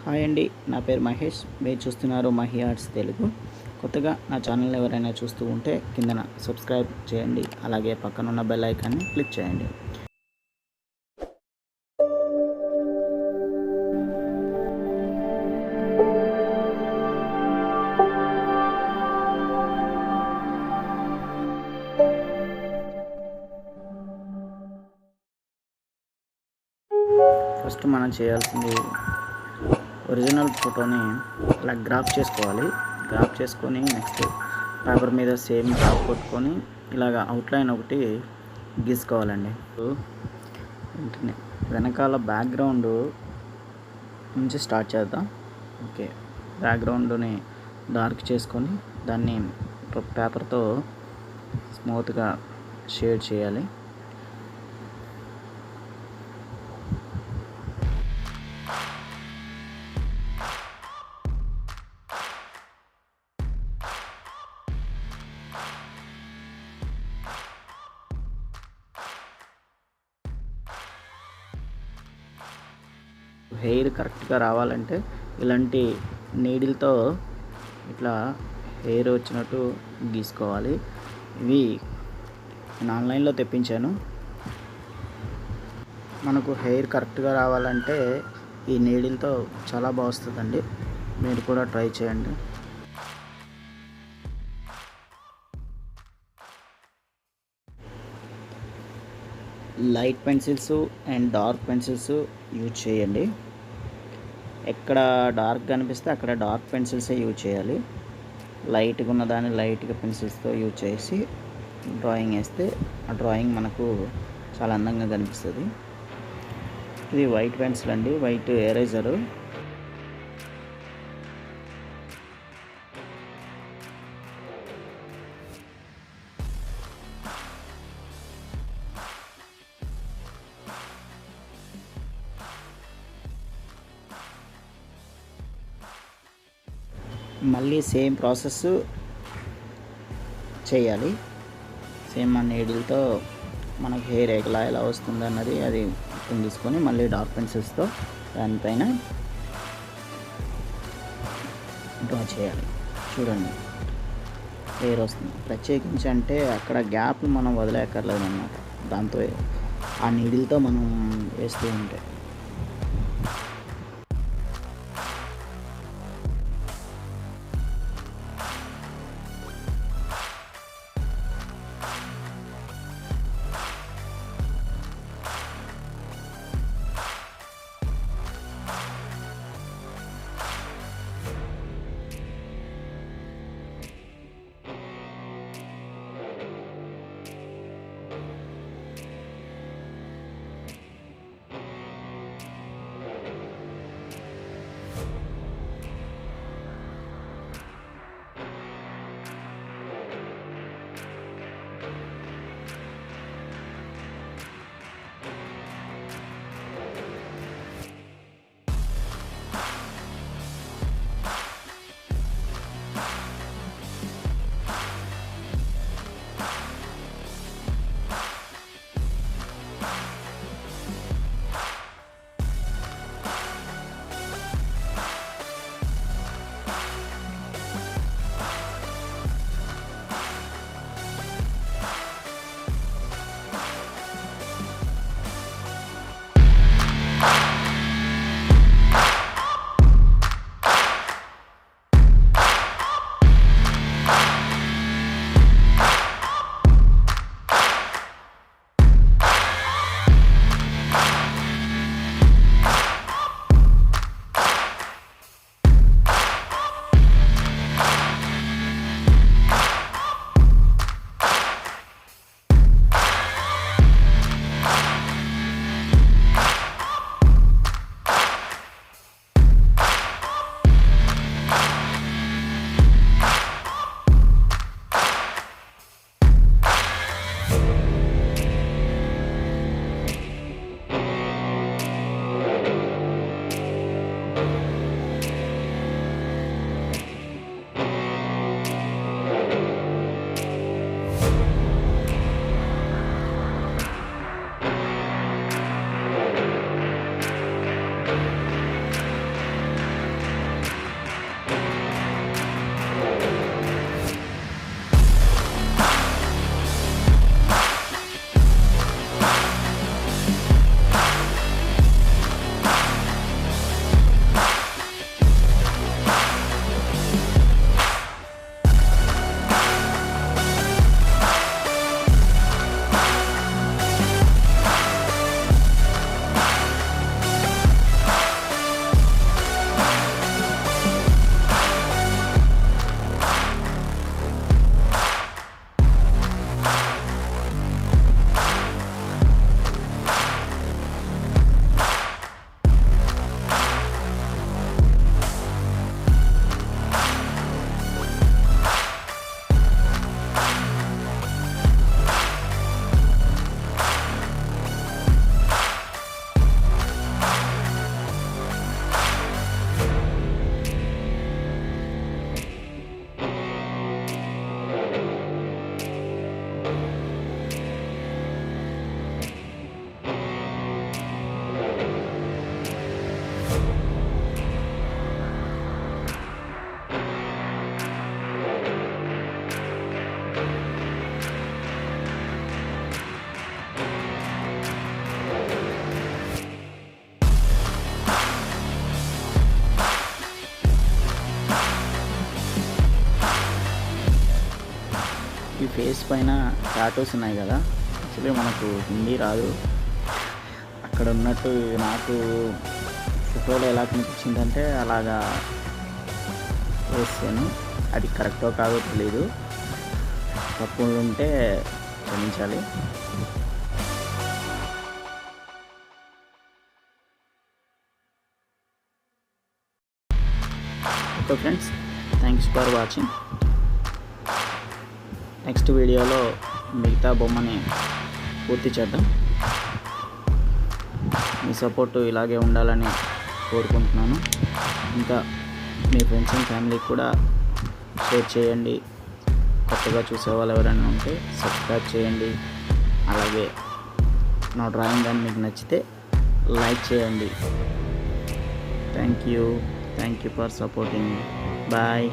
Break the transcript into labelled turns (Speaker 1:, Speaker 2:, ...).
Speaker 1: Hi అండి, నా పేరు మహేష్. మీరు చూస్తున్నారు మహి ఆర్ట్స్ తెలుగు. కొత్తగా నా ఛానల్ ఎవరైనా చూస్తూ ఉంటే కిందన సబ్స్క్రైబ్ చేయండి, అలాగే పక్కనున్న బెల్ ఐకాన్ని క్లిక్ చేయండి. ఫస్ట్ మనం చేయాల్సింది ఒరిజినల్ ఫోటోని ఇలా గ్రాఫ్ చేసుకోవాలి. గ్రాఫ్ చేసుకొని నెక్స్ట్ పేపర్ మీద సేమ్ గ్రాఫ్ కొట్టుకొని ఇలాగ అవుట్లైన్ ఒకటి గీసుకోవాలండి. వెనకాల బ్యాక్గ్రౌండ్ నుంచి స్టార్ట్ చేద్దాం. ఓకే, బ్యాక్గ్రౌండ్ని డార్క్ చేసుకొని దాన్ని పేపర్తో స్మూత్గా షేడ్ చేయాలి. హెయిర్ కరెక్ట్గా రావాలంటే ఇలాంటి నీడిల్తో ఇట్లా హెయిర్ వచ్చినట్టు గీసుకోవాలి. ఇవి నేను ఆన్లైన్లో తెప్పించాను. మనకు హెయిర్ కరెక్ట్గా రావాలంటే ఈ నీడిల్తో చాలా బాగా వస్తుందండి. మీరు కూడా ట్రై చేయండి. Light pencils and dark pencils use చేయండి. ఎక్కడ డార్క్ కనిపిస్తే అక్కడ డార్క్ పెన్సిల్సే యూజ్ చేయాలి. లైట్గా ఉన్నదాన్ని లైట్గా పెన్సిల్స్తో యూజ్ చేసి డ్రాయింగ్ వేస్తే ఆ డ్రాయింగ్ మనకు చాలా అందంగా కనిపిస్తుంది. ఇది వైట్ పెన్సిల్ అండి, వైట్ ఎరేజరు. మళ్ళీ సేమ్ ప్రాసెస్ చేయాలి. సేమ్ మన నీడిల్తో మనకు హెయిర్ ఎలా వస్తుంది అన్నది అది తీసుకొని మళ్ళీ డార్క్ పెన్సిల్స్తో దానిపైన డ్రా చేయాలి. చూడండి, హెయిర్ వస్తుంది. ప్రత్యేకించి అంటే అక్కడ గ్యాప్లు మనం వదిలేయక్కర్లేదు అన్నమాట. దాంతో ఆ నీడిల్తో మనం వేస్తూ ఉంటే ఫేస్ పైన టాటూస్ ఉన్నాయి కదా, యాక్చువల్లీ మనకు హిందీ రాదు. అక్కడ ఉన్నట్టు నాకు ఫోటోలో ఎలా కనిపించిందంటే అలాగా వేసాను. అది కరెక్టో కాదో తెలీదు, తప్పులు ఉంటే క్షమించాలి. Okay friends, thanks for watching. Next వీడియోలో మిగతా బొమ్మని పూర్తి చేద్దాం. మీ సపోర్టు ఇలాగే ఉండాలని కోరుకుంటున్నాను. ఇంకా మీ ఫ్రెండ్స్ అండ్ ఫ్యామిలీకి కూడా షేర్ చేయండి. కొత్తగా చూసేవాళ్ళు ఎవరైనా ఉంటే సబ్స్క్రైబ్ చేయండి. అలాగే నా డ్రాయింగ్ కానీ మీకు నచ్చితే లైక్ చేయండి. Thank you for supporting. Bye.